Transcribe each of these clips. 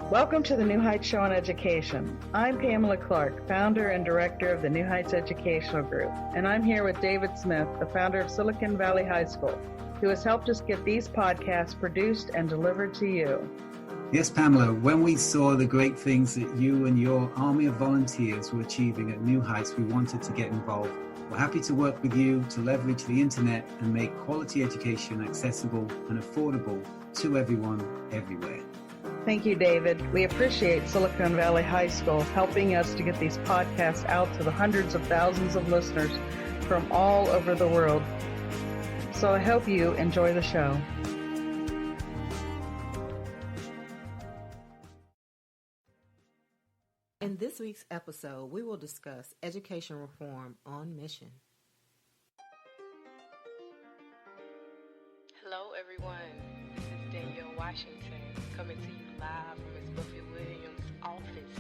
Welcome to the New Heights Show on Education. I'm Pamela Clark, founder and director of the New Heights Educational Group, and I'm here with David Smith, the founder of Silicon Valley High School, who has helped us get these podcasts produced and delivered to you. Yes, Pamela, when we saw the great things that you and your army of volunteers were achieving at New Heights, we wanted to get involved. We're happy to work with you to leverage the internet and make quality education accessible and affordable to everyone, everywhere. Thank you, David. We appreciate Silicon Valley High School helping us to get these podcasts out to the hundreds of thousands of listeners from all over the world. So I hope you enjoy the show. In this week's episode, we will discuss education reform on mission. Hello, everyone. This is Danielle Washington coming to you live from Ms. Buffy Williams' office.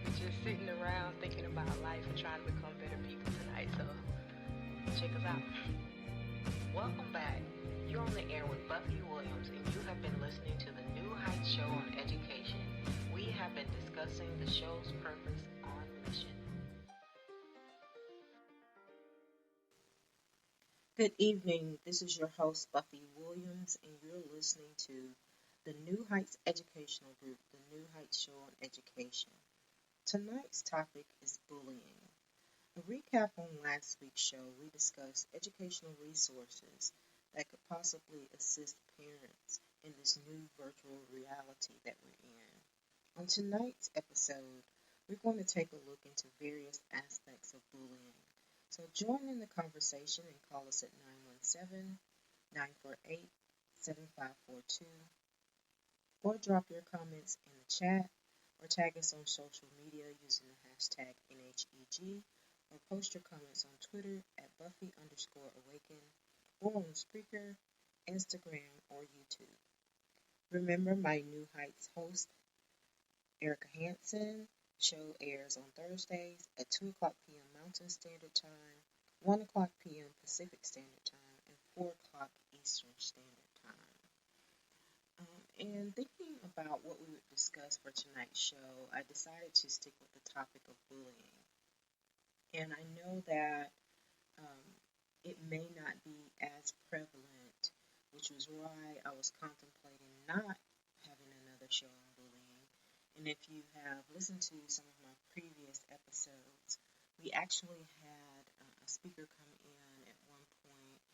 We're just sitting around thinking about life and trying to become better people tonight, so check us out. Welcome back. You're on the air with Buffy Williams, and you have been listening to the New Heights Show on Education. We have been discussing the show's purpose on mission. Good evening. This is your host, Buffy Williams, and you're listening to the New Heights Educational Group, the New Heights Show on Education. Tonight's topic is bullying. A recap on last week's show, we discussed educational resources that could possibly assist parents in this new virtual reality that we're in. On tonight's episode, we're going to take a look into various aspects of bullying. So join in the conversation and call us at 917-948-7542, or drop your comments in the chat, or tag us on social media using the hashtag NHEG, or post your comments on Twitter at Buffy_Awaken, or on Spreaker, Instagram, or YouTube. Remember, my New Heights host, Erica Hansen, show airs on Thursdays at 2 o'clock p.m. Mountain Standard Time, 1 o'clock p.m. Pacific Standard Time, and 4 o'clock Eastern Standard Time. And thinking about what we would discuss for tonight's show, I decided to stick with the topic of bullying. And I know that it may not be as prevalent, which was why I was contemplating not having another show on bullying. And if you have listened to some of my previous episodes, we actually had a speaker come in at one point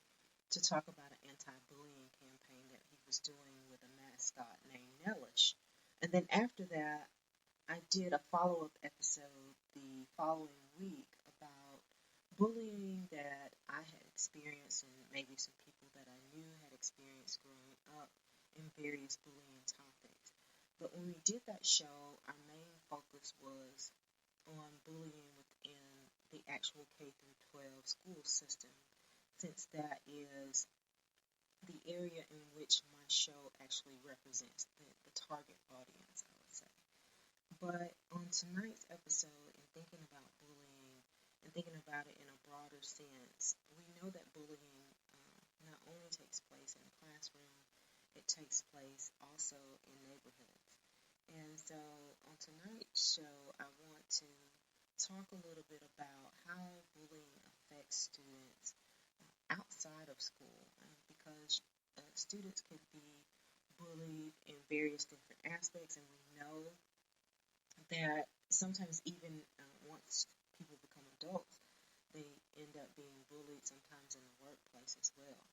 to talk about an anti-bullying campaign that he was doing with a mascot named Nellish. And then after that, I did a follow-up episode the following week about bullying that I had experienced and maybe some people that I knew had experienced growing up in various bullying topics. But when we did that show, our main focus was on bullying within the actual K through 12 school system, since that is the area in which my show actually represents the target audience, I would say. But on tonight's episode, in thinking about bullying and thinking about it in a broader sense, we know that bullying not only takes place in the classroom, it takes place also in neighborhoods. And so on tonight's show, I want to talk a little bit about how bullying affects students outside of school, because students can be bullied in various different aspects, and we know that sometimes even once people become adults, they end up being bullied sometimes in the workplace as well.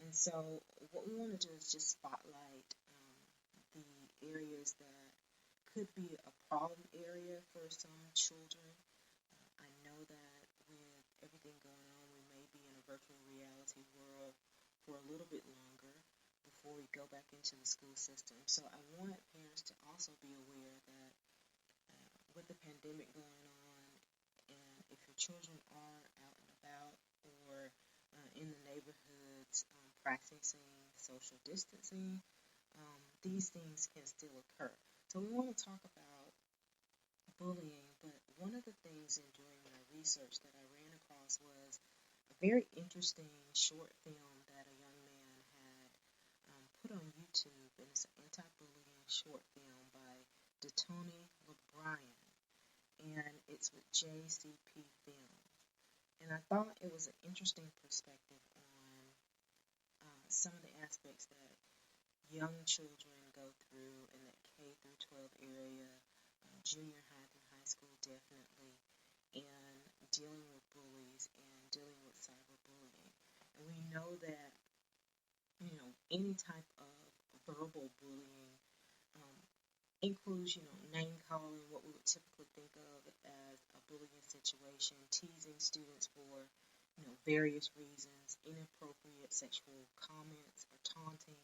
And so what we want to do is just spotlight the areas that could be a problem area for some children. I know that with everything going on, we may be in a virtual reality world for a little bit longer before we go back into the school system. So I want parents to also be aware that with the pandemic going on, and if your children are out and about or in the neighborhoods practicing social distancing, these things can still occur. So we want to talk about bullying, but one of the things during my research that I ran across was a very interesting short film that a young man had put on YouTube, and it's an anti-bullying short film by Detoni LeBryan, and it's with JCP Films. And I thought it was an interesting perspective on some of the aspects that young children go through in that K through 12 area, junior high through high school definitely, and dealing with bullies and dealing with cyberbullying. And we know that, any type of verbal bullying includes, name calling, what we would typically think of as a bullying situation, teasing students for, various reasons, inappropriate sexual comments or taunting,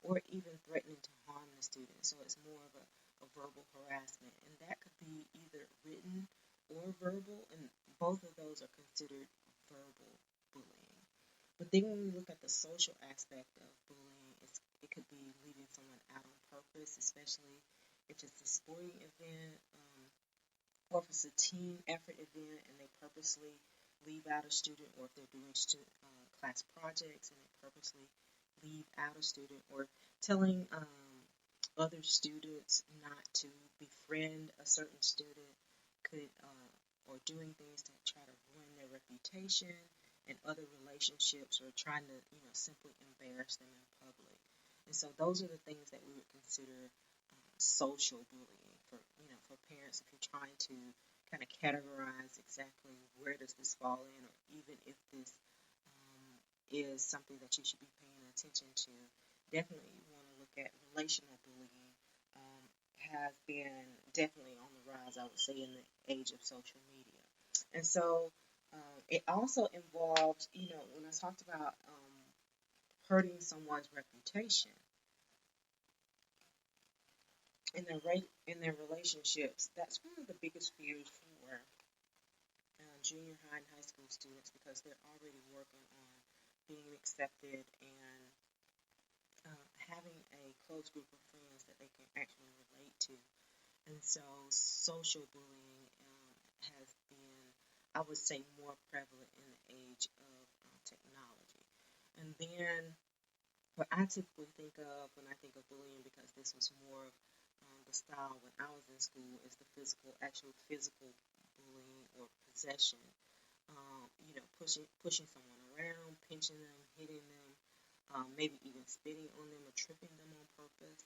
or even threatening to harm the student. So it's more of a verbal harassment, and that could be either written or verbal, and both of those are considered verbal bullying. But then when we look at the social aspect of bullying, it could be leaving someone out on purpose, especially if it's a sporting event, or if it's a team effort event and they purposely leave out a student, or if they're doing class projects and they purposely leave out a student, or telling other students not to befriend a certain student could, or doing things to try to ruin their reputation and other relationships, or trying to, simply embarrass them in public. And so those are the things that we would consider social bullying for parents, if you're trying to kind of categorize exactly where does this fall in, or even if this is something that you should be paying attention to. Definitely you want to look at relational bullying. Has been definitely on the rise, I would say, in the age of social media. And so it also involves, when I talked about hurting someone's reputation in their relationships, that's one of the biggest fears for junior high and high school students, because they're already working on being accepted and having a close group of friends that they can actually relate to. And so social bullying has been, I would say, more prevalent in the age of technology. And then what I typically think of when I think of bullying, because this was more of the style when I was in school, is the actual physical bullying or possession. Pushing someone around, pinching them, hitting them, maybe even spitting on them or tripping them on purpose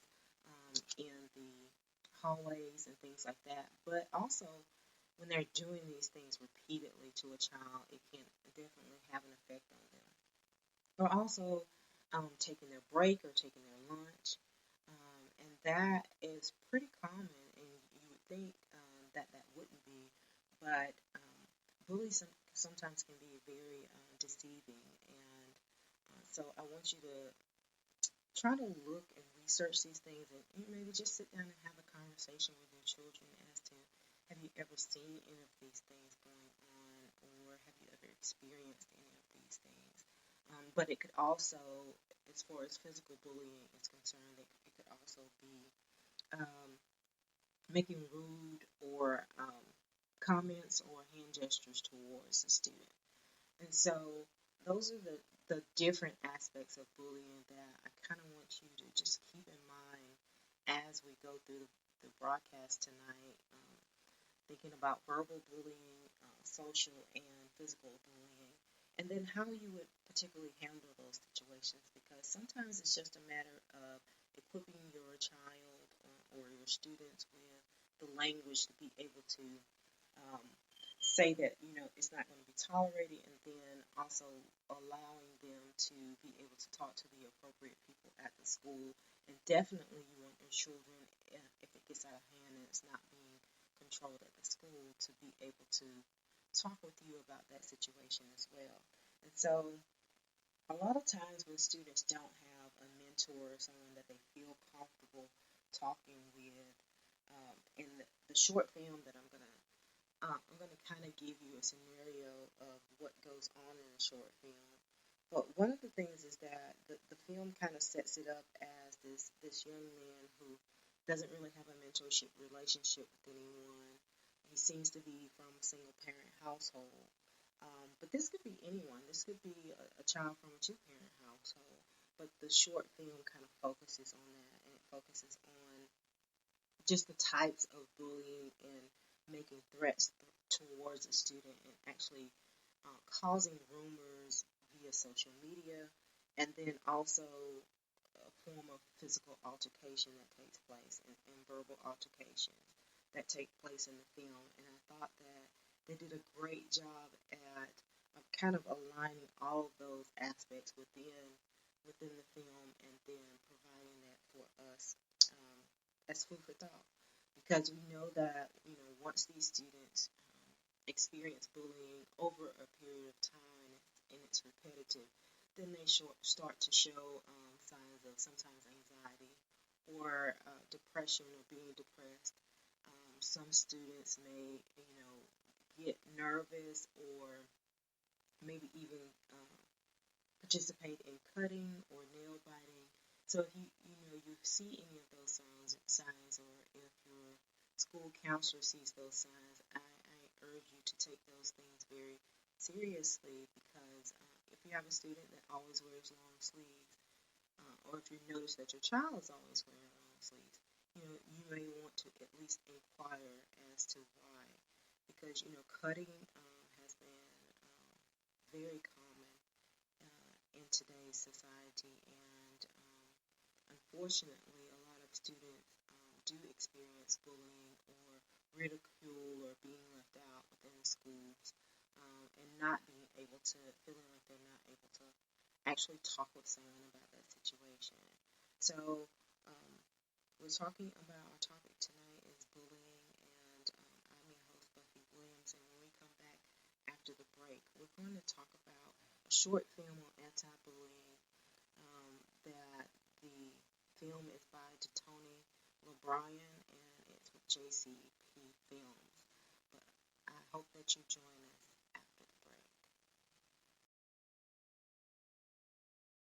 in the hallways and things like that. But also, when they're doing these things repeatedly to a child, it can definitely have an effect on them. Or also taking their break or taking their lunch. And that is pretty common, and you would think that wouldn't be. But bullies sometimes can be very deceiving. And so I want you to try to look and research these things, and maybe just sit down and have a conversation with your children as to, have you ever seen any of these things going on, or have you ever experienced any of these things? But it could also, as far as physical bullying is concerned, it could also be making rude or comments or hand gestures towards a student. And so those are the different aspects of bullying that I kind of want you to just keep in mind as we go through the broadcast tonight, thinking about verbal bullying, social and physical bullying, and then how you would particularly handle those situations, because sometimes it's just a matter of equipping your child or your students with the language to be able to say that, it's not going to be tolerated, and then also allowing them to be able to talk to the appropriate people at the school. And definitely you want your children, if it gets out of hand and it's not being controlled at the school, to be able to talk with you about that situation as well. And so a lot of times when students don't have a mentor or someone that they feel comfortable talking with, in the short film that I'm going to kind of give you a scenario of what goes on in a short film. But one of the things is that the film kind of sets it up as this young man who doesn't really have a mentorship relationship with anyone. He seems to be from a single-parent household. But this could be anyone. This could be a child from a two-parent household. but the short film kind of focuses on that, and it focuses on just the types of bullying and making threats towards a student, and actually causing rumors via social media, and then also a form of physical altercation that takes place, and verbal altercations that take place in the film. And I thought that they did a great job at kind of aligning all of those aspects within the film, and then providing that for us as food for thought. Because we know that once these students experience bullying over a period of time and it's repetitive, then they start to show signs of sometimes anxiety or depression or being depressed. Some students may, get nervous or maybe even participate in cutting or nail biting. So if you see any of those signs, or if your school counselor sees those signs, I urge you to take those things very seriously, because if you have a student that always wears long sleeves, or if you notice that your child is always wearing long sleeves, you may want to at least inquire as to why, because cutting has been very common in today's society, and unfortunately, a lot of students do experience bullying or ridicule or being left out within the schools, and not being able to, feeling like they're not able to actually talk with someone about that situation. So, we're talking about, our topic tonight is bullying, and I'm your host, Buffy Williams, and when we come back after the break, we're going to talk about a short film on anti-bullying. That the film is by Tony LeBryan, and it's with JCP Films. But I hope that you join us after the break.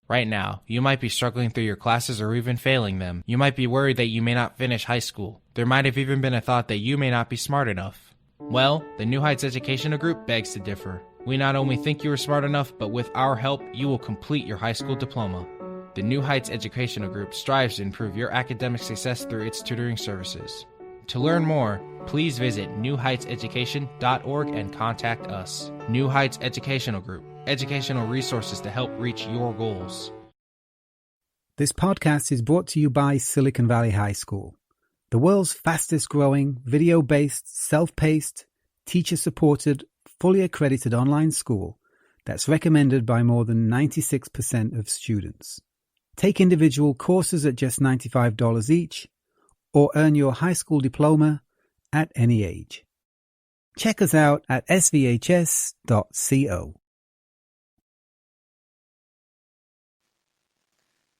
Right now, you might be struggling through your classes or even failing them. You might be worried that you may not finish high school. There might have even been a thought that you may not be smart enough. Well, the New Heights Educational Group begs to differ. We not only think you are smart enough, but with our help, you will complete your high school diploma. The New Heights Educational Group strives to improve your academic success through its tutoring services. To learn more, please visit newheightseducation.org and contact us. New Heights Educational Group, educational resources to help reach your goals. This podcast is brought to you by Silicon Valley High School, the world's fastest growing, video-based, self-paced, teacher-supported, fully accredited online school that's recommended by more than 96% of students. Take individual courses at just $95 each, or earn your high school diploma at any age. Check us out at svhs.co.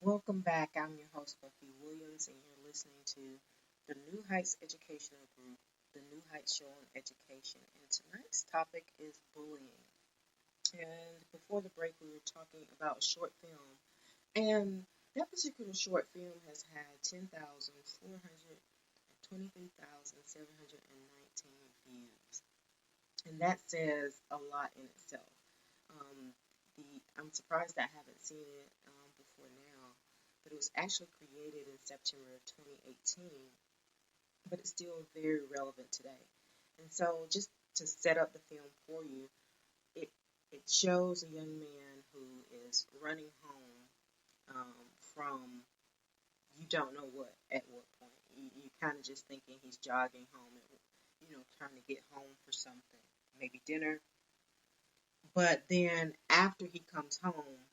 Welcome back. I'm your host, Buffy Williams, and you're listening to the New Heights Educational Group, the New Heights Show on Education. And tonight's topic is bullying. And before the break, we were talking about a short film. And that particular short film has had 10,423,719 views. And that says a lot in itself. I'm surprised I haven't seen it before now, but it was actually created in September of 2018, but it's still very relevant today. And so just to set up the film for you, it shows a young man who is running home from you don't know at what point. You kind of just thinking he's jogging home, and, trying to get home for something, maybe dinner. But then after he comes home,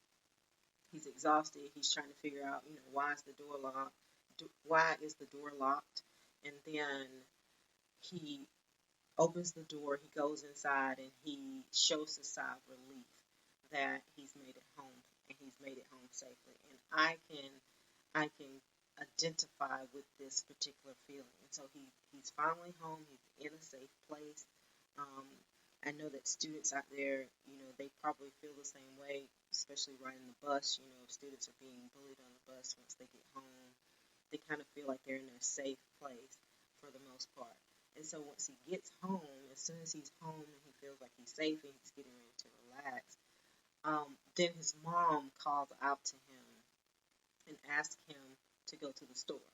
he's exhausted. He's trying to figure out, why is the door locked? Why is the door locked? And then he opens the door. He goes inside, and he shows a sigh of relief that he's made it home, and he's made it home safely. And I can identify with this particular feeling. And so he's finally home. He's in a safe place. I know that students out there, they probably feel the same way, especially riding the bus. If students are being bullied on the bus once they get home, they kind of feel like they're in a safe place for the most part. And so once he gets home, as soon as he's home and he feels like he's safe and he's getting ready to relax, then his mom calls out to him and ask him to go to the store,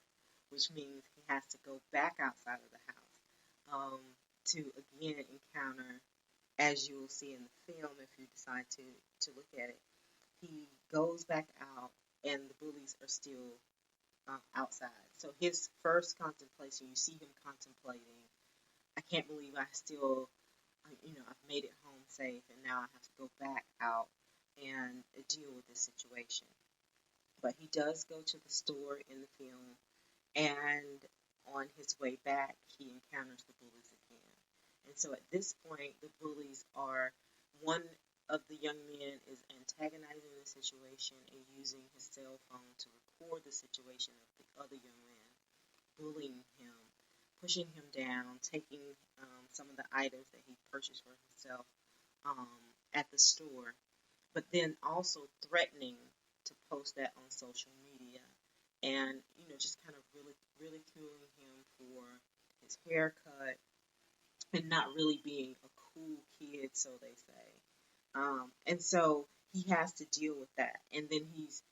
which means he has to go back outside of the house to again encounter, as you will see in the film if you decide to look at it. He goes back out, and the bullies are still outside. So his first contemplation, you see him contemplating, I can't believe I still, I've made it home safe, and now I have to go back out and deal with this situation. But he does go to the store in the film, and on his way back, he encounters the bullies again. And so at this point, the bullies are, one of the young men is antagonizing the situation and using his cell phone to record the situation of the other young man, bullying him, pushing him down, taking some of the items that he purchased for himself at the store, but then also threatening to post that on social media, and just kind of really ridiculing him for his haircut and not really being a cool kid, so they say. And so he has to deal with that, and then he's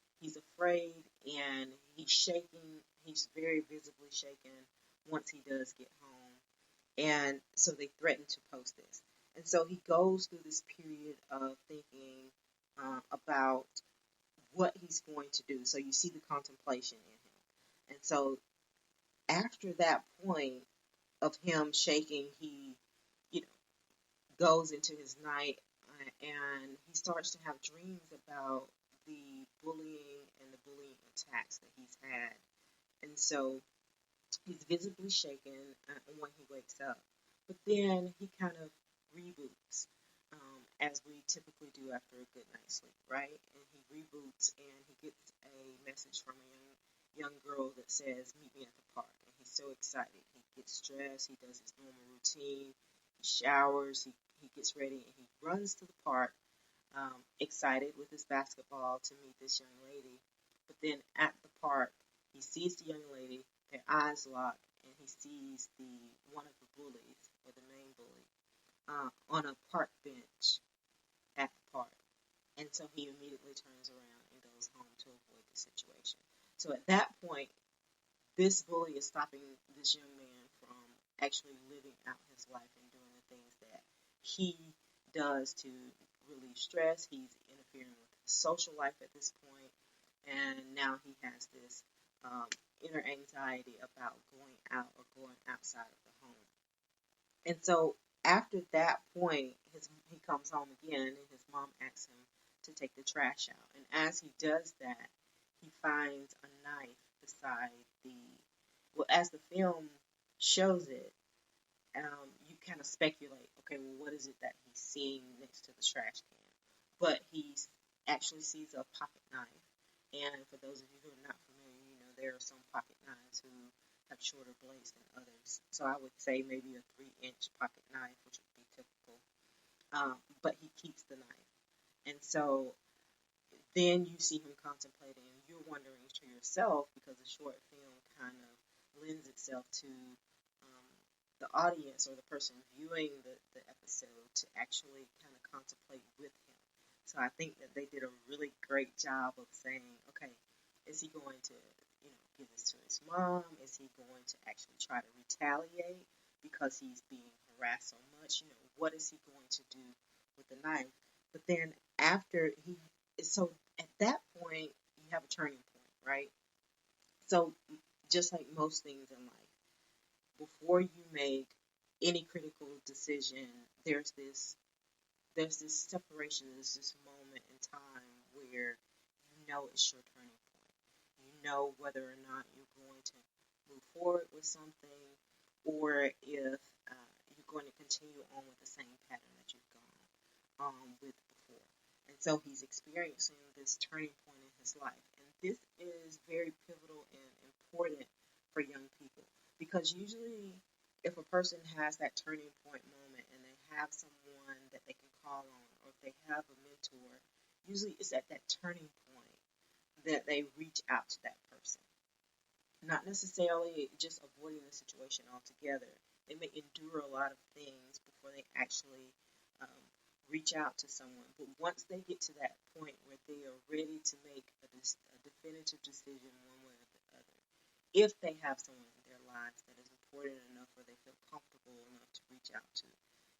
afraid, and he's shaking. He's very visibly shaken once he does get home, and so they threaten to post this. And so he goes through this period of thinking about what he's going to do. So you see the contemplation in him. And so after that point of him shaking, he, goes into his night, and he starts to have dreams about the bullying and the bullying attacks that he's had. And so he's visibly shaken when he wakes up. But then he kind of reboots, as we typically do after a good night's sleep, right? And he reboots, and he gets a message from a young girl that says, "Meet me at the park." And he's so excited. He gets dressed. He does his normal routine. He showers. He gets ready, and he runs to the park, excited with his basketball to meet this young lady. But then at the park, he sees the young lady. Their eyes lock, and he sees one of the bullies, or the main bully, on a park bench at the park. And so he immediately turns around and goes home to avoid the situation. So at that point, this bully is stopping this young man from actually living out his life and doing the things that he does to relieve stress. He's interfering with his social life at this point, and now he has this inner anxiety about going out or going outside of the home. And so after that point, he comes home again, and his mom asks him to take the trash out. And as he does that, he finds a knife beside as the film shows it, you kind of speculate, okay, well, what is it that he's seeing next to the trash can? But he actually sees a pocket knife. And for those of you who are not familiar, there are some pocket knives who have shorter blades than others. So I would say maybe a 3-inch pocket knife, which would be typical. But he keeps the knife. And so then you see him contemplating, and you're wondering to yourself, because the short film kind of lends itself to the audience or the person viewing the episode to actually kind of contemplate with him. So I think that they did a really great job of saying, okay, is he going to, give this to his mom? Is he going to actually try to retaliate because he's being harassed so much? What is he going to do with the knife? But then so at that point, you have a turning point, right? So just like most things in life, before you make any critical decision, there's this separation, there's this moment in time where it's your turning point. Whether or not you're going to move forward with something, or if you're going to continue on with the same pattern that you've gone with before. And so he's experiencing this turning point in his life. And this is very pivotal and important for young people, because usually if a person has that turning point moment and they have someone that they can call on, or if they have a mentor, usually it's at that turning point that they reach out to that person. Not necessarily just avoiding the situation altogether. They may endure a lot of things before they actually reach out to someone. But once they get to that point where they are ready to make a definitive decision one way or the other, if they have someone in their lives that is important enough or they feel comfortable enough to reach out to,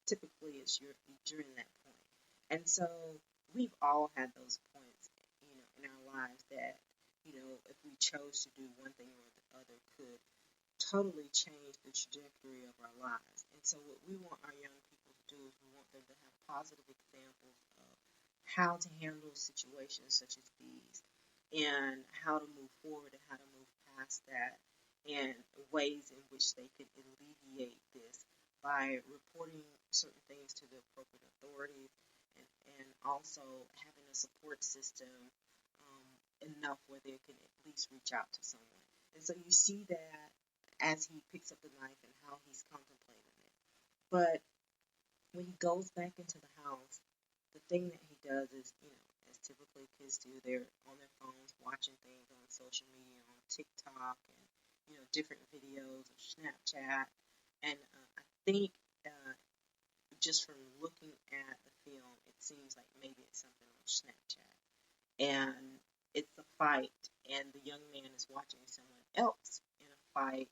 typically it's during that point. And so we've all had those points, in our lives that, if we chose to do one thing or the other, could totally change the trajectory of our lives. And so what we want our young people to do is we want them to have positive examples of how to handle situations such as these, and how to move forward and how to move past that, and ways in which they could alleviate this by reporting certain things to the appropriate authorities, and also having a support system enough where they can at least reach out to someone. And so you see that as he picks up the knife and how he's contemplating it. But when he goes back into the house, the thing that he does is, as typically kids do, they're on their phones watching things on social media, on TikTok, and, different videos of Snapchat. And I think just from looking at the film, it seems like maybe it's something on Snapchat. And it's a fight, and the young man is watching someone else in a fight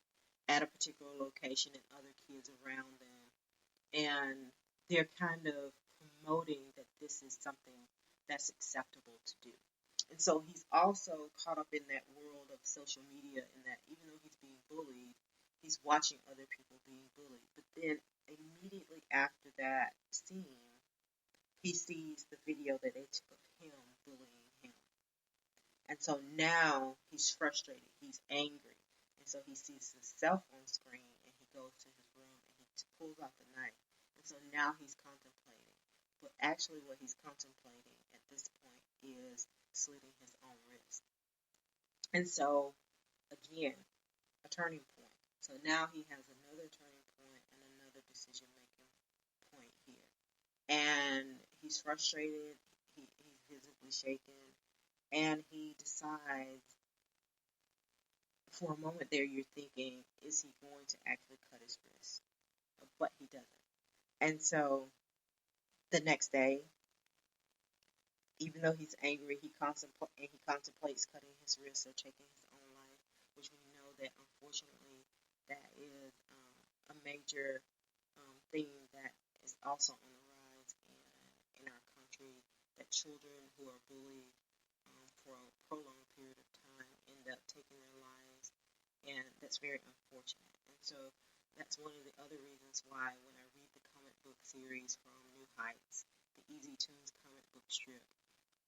at a particular location and other kids around them. And they're kind of promoting that this is something that's acceptable to do. And so he's also caught up in that world of social media, in that even though he's being bullied, he's watching other people being bullied. But then immediately after that scene, he sees the video that they took of him bullying him. And so now he's frustrated, he's angry. And so he sees himself on screen, and he goes to his room and he pulls out the knife. And so now he's contemplating. But actually what he's contemplating at this point is slitting his own wrist. And so, again, a turning point. So now he has another turning point and another decision-making point here. And he's frustrated, he's visibly shaken, and he decides, for a moment there you're thinking, is he going to actually cut his wrist? But he doesn't. And so the next day, even though he's angry, he contemplates cutting his wrist or taking his own life, which we know that unfortunately that is a major thing that is also on the rise in our country, that children who are bullied for a prolonged period of time end up taking their lives, and that's very unfortunate. And so that's one of the other reasons why when I read the comic book series from New Heights, the Easy Toons comic book strip,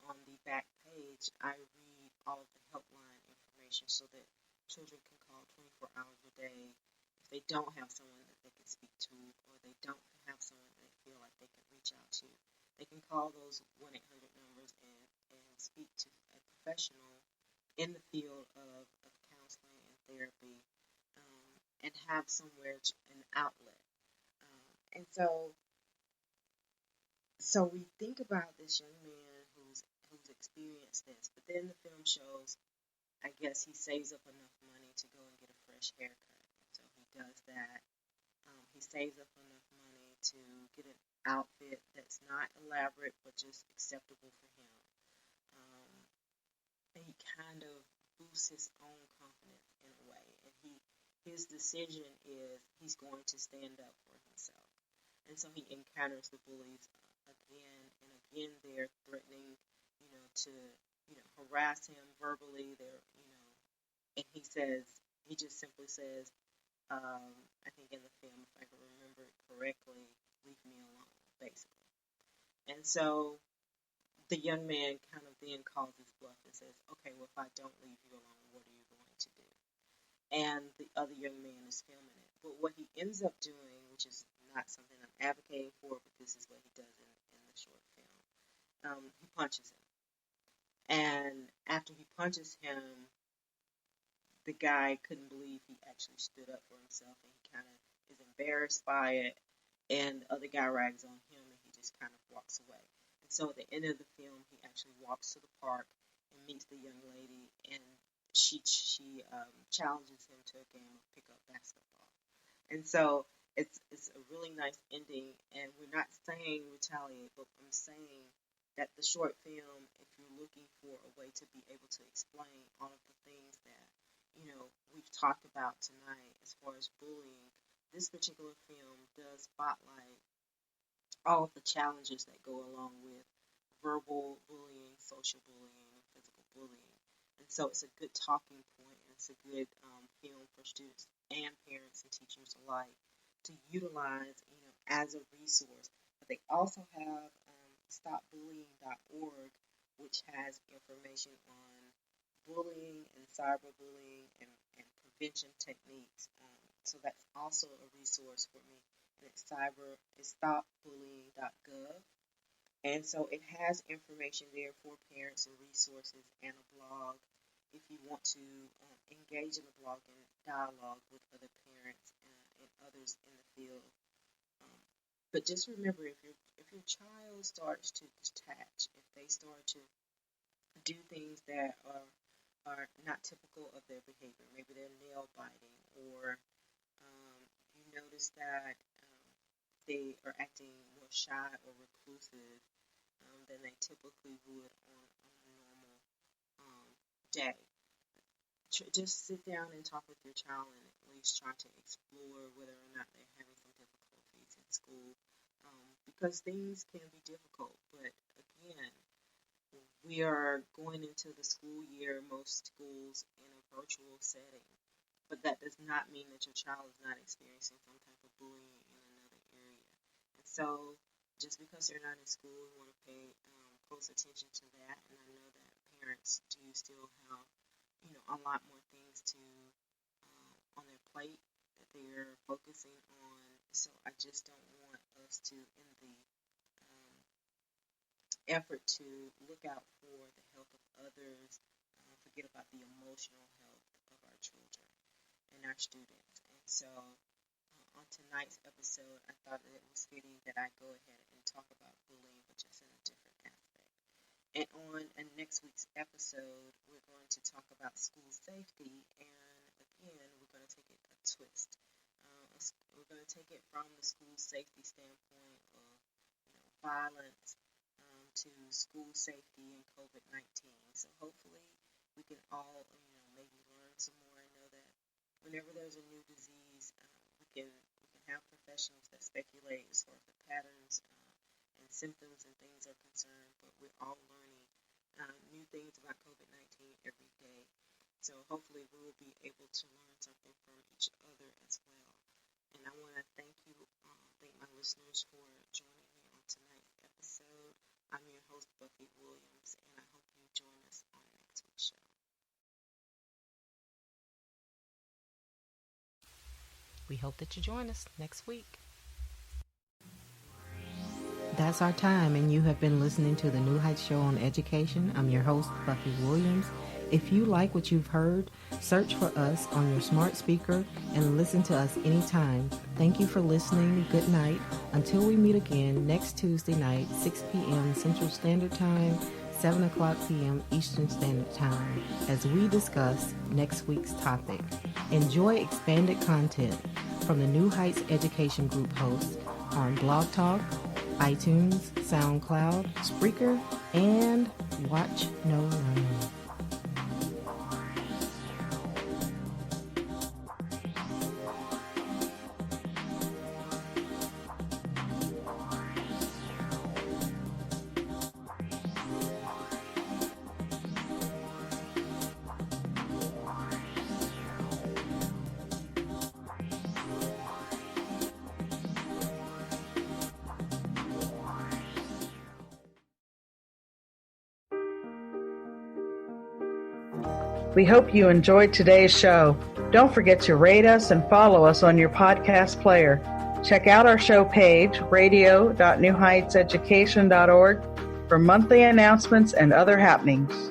on the back page I read all of the helpline information so that children can call 24 hours a day if they don't have someone that they can speak to, or they don't have someone that they feel like they can reach out to. They can call those 1-800 numbers and speak to a professional in the field of counseling and therapy, and have somewhere an outlet. And so we think about this young man who's experienced this, but then the film shows, I guess he saves up enough money to go and get a fresh haircut. And so he does that. He saves up enough money to get an outfit that's not elaborate but just acceptable for him. And he kind of boosts his own confidence in a way. And his decision is he's going to stand up for himself. And so he encounters the bullies again and again. They're threatening, to, harass him verbally. And he just simply says, I think in the film, if I can remember it correctly, leave me alone, basically. And so the young man kind of then calls his bluff and says, okay, well, if I don't leave you alone, what are you going to do? And the other young man is filming it. But what he ends up doing, which is not something I'm advocating for, but this is what he does in the short film, he punches him. And after he punches him, the guy couldn't believe he actually stood up for himself, and he kind of is embarrassed by it, and the other guy rags on him, and he just kind of walks away. And so at the end of the film, he actually walks to the park and meets the young lady, and she challenges him to a game of pickup basketball. And so it's a really nice ending, and we're not saying retaliate, but I'm saying that the short film, if you're looking for a way to be able to explain all of the things that we've talked about tonight as far as bullying, this particular film does spotlight all of the challenges that go along with verbal bullying, social bullying, and physical bullying. And so it's a good talking point, and it's a good film for students and parents and teachers alike to utilize, as a resource. But they also have Stopbullying.org, which has information on bullying and cyberbullying and prevention techniques. So that's also a resource for me. And it's Stopbullying.gov. And so it has information there for parents and resources and a blog if you want to engage in a blog and dialogue with other parents and others in the field. But just remember, if your child starts to detach, if they start to do things that are not typical of their behavior, maybe they're nail biting, or you notice that they are acting more shy or reclusive than they typically would on a normal day. Just sit down and talk with your child and at least try to explore whether or not they're having some difficulties in school, because things can be difficult. But again, we are going into the school year, most schools in a virtual setting, but that does not mean that your child is not experiencing some type of bullying in another area. And so just because they're not in school, we want to pay close attention to that. And I know that parents do still have, a lot more things to on their plate that they're focusing on. So I just don't want us to, in the effort to look out for the health of others, forget about the emotional health of our children and our students. And so on tonight's episode, I thought that it was fitting that I go ahead and talk about bullying, but just in a different aspect. And on next week's episode, we're going to talk about school safety, and again, we're going to take it a twist. We're going to take it from the school safety standpoint of violence to school safety and COVID-19. So hopefully, we can all maybe learn some more. I know that whenever there's a new disease, we can have professionals that speculate as far as the patterns and symptoms and things are concerned, but we're all learning new things about COVID-19 every day. So hopefully we will be able to learn something from each other as well. And I want to thank my listeners for joining me on tonight's episode. I'm your host, Buffy Williams, and I hope you join us on next week's show. We hope that you join us next week. That's our time, and you have been listening to the New Heights Show on Education. I'm your host, Buffy Williams. If you like what you've heard, search for us on your smart speaker and listen to us anytime. Thank you for listening. Good night. Until we meet again next Tuesday night, 6 p.m. Central Standard Time, 7 o'clock p.m. Eastern Standard Time, as we discuss next week's topic. Enjoy expanded content from the New Heights Education Group hosts on Blog Talk, iTunes, SoundCloud, Spreaker, and Watch No Learn. We hope you enjoyed today's show. Don't forget to rate us and follow us on your podcast player. Check out our show page, radio.newheightseducation.org, for monthly announcements and other happenings.